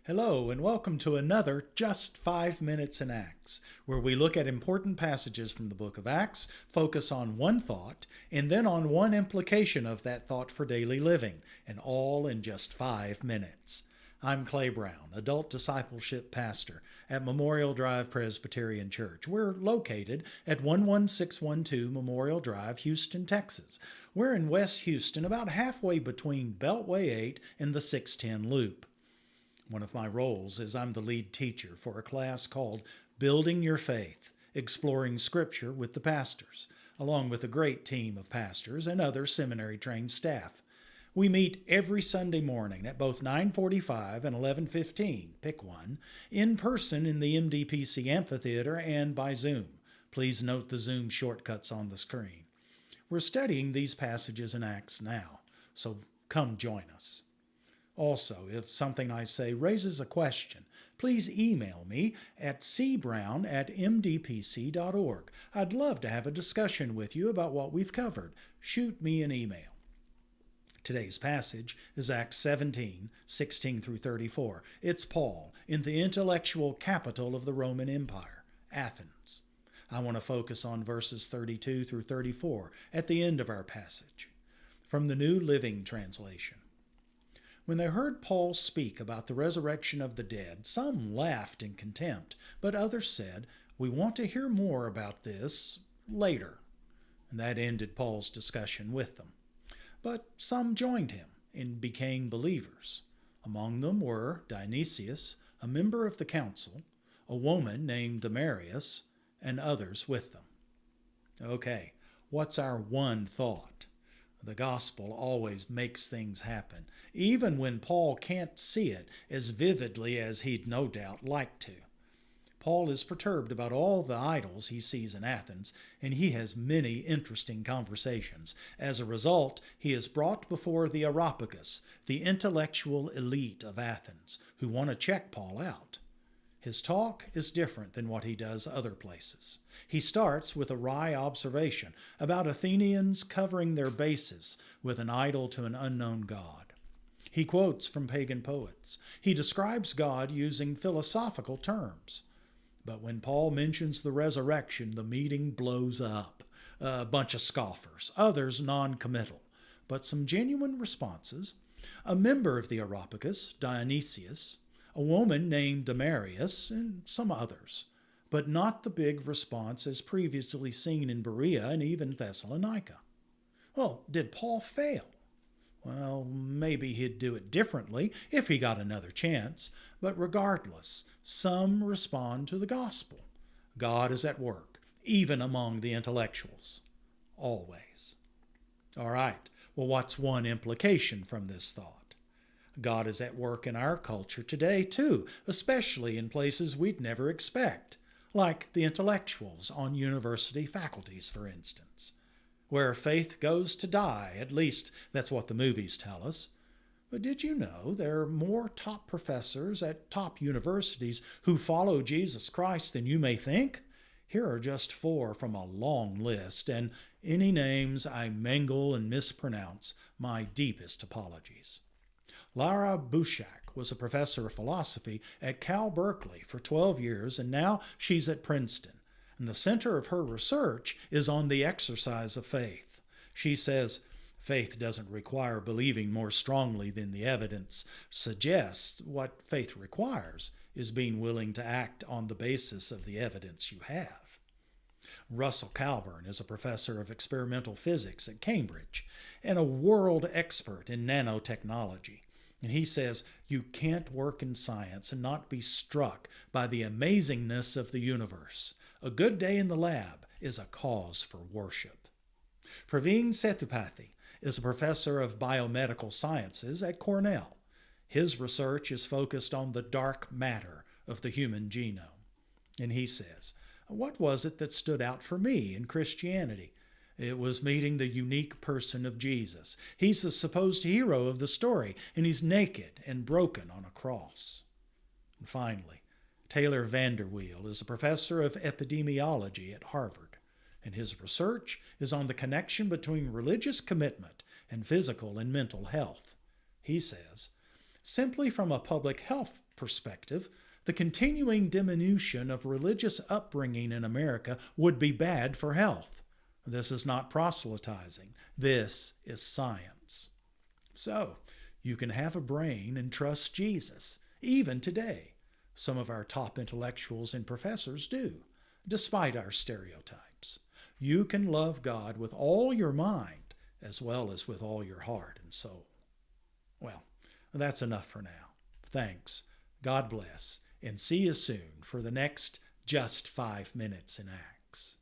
Hello, and welcome to another Just 5 Minutes in Acts, where we look at important passages from the book of Acts, focus on one thought, and then on one implication of that thought for daily living, and all in just 5 minutes. I'm Clay Brown, Adult Discipleship Pastor at Memorial Drive Presbyterian Church. We're located at 11612 Memorial Drive, Houston, Texas. We're in West Houston, about halfway between Beltway 8 and the 610 Loop. One of my roles is I'm the lead teacher for a class called Building Your Faith, Exploring Scripture with the Pastors, along with a great team of pastors and other seminary-trained staff. We meet every Sunday morning at both 9:45 and 11:15, pick one, in person in the MDPC Amphitheater and by Zoom. Please note the Zoom shortcuts on the screen. We're studying these passages in Acts now, so come join us. Also, if something I say raises a question, please email me at cbrown@mdpc.org. I'd love to have a discussion with you about what we've covered. Shoot me an email. Today's passage is Acts 17, 16 through 34. It's Paul in the intellectual capital of the Roman Empire, Athens. I want to focus on verses 32 through 34 at the end of our passage. From the New Living Translation. When they heard Paul speak about the resurrection of the dead, some laughed in contempt, but others said, "We want to hear more about this later." And that ended Paul's discussion with them. But some joined him and became believers. Among them were Dionysius, a member of the council, a woman named Damaris, and others with them. Okay, what's our one thought? The gospel always makes things happen, even when Paul can't see it as vividly as he'd no doubt like to. Paul is perturbed about all the idols he sees in Athens, and he has many interesting conversations. As a result, he is brought before the Areopagus, the intellectual elite of Athens, who want to check Paul out. His talk is different than what he does other places. He starts with a wry observation about Athenians covering their bases with an idol to an unknown god. He quotes from pagan poets. He describes God using philosophical terms. But when Paul mentions the resurrection, the meeting blows up. A bunch of scoffers, others non-committal, but some genuine responses. A member of the Areopagus, Dionysius, a woman named Damaris, and some others, but not the big response as previously seen in Berea and even Thessalonica. Well, did Paul fail? Well, maybe he'd do it differently if he got another chance, but regardless, some respond to the gospel. God is at work, even among the intellectuals. Always. All right, well, what's one implication from this thought? God is at work in our culture today, too, especially in places we'd never expect, like the intellectuals on university faculties, for instance. Where faith goes to die, at least that's what the movies tell us. But did you know there are more top professors at top universities who follow Jesus Christ than you may think? Here are just 4 from a long list, and any names I mangle and mispronounce, my deepest apologies. Lara Bushak was a professor of philosophy at Cal Berkeley for 12 years, and now she's at Princeton. And the center of her research is on the exercise of faith. She says, faith doesn't require believing more strongly than the evidence suggests. What faith requires is being willing to act on the basis of the evidence you have. Russell Calburn is a professor of experimental physics at Cambridge and a world expert in nanotechnology. And he says, you can't work in science and not be struck by the amazingness of the universe. A good day in the lab is a cause for worship. Praveen Sethupathi is a professor of biomedical sciences at Cornell. His research is focused on the dark matter of the human genome. And he says, what was it that stood out for me in Christianity? It was meeting the unique person of Jesus. He's the supposed hero of the story, and he's naked and broken on a cross. And finally, Taylor Vanderweel is a professor of epidemiology at Harvard, and his research is on the connection between religious commitment and physical and mental health. He says, simply from a public health perspective, the continuing diminution of religious upbringing in America would be bad for health. This is not proselytizing. This is science. So, you can have a brain and trust Jesus, even today. Some of our top intellectuals and professors do, despite our stereotypes. You can love God with all your mind, as well as with all your heart and soul. Well, that's enough for now. Thanks. God bless, and see you soon for the next Just 5 Minutes in Acts.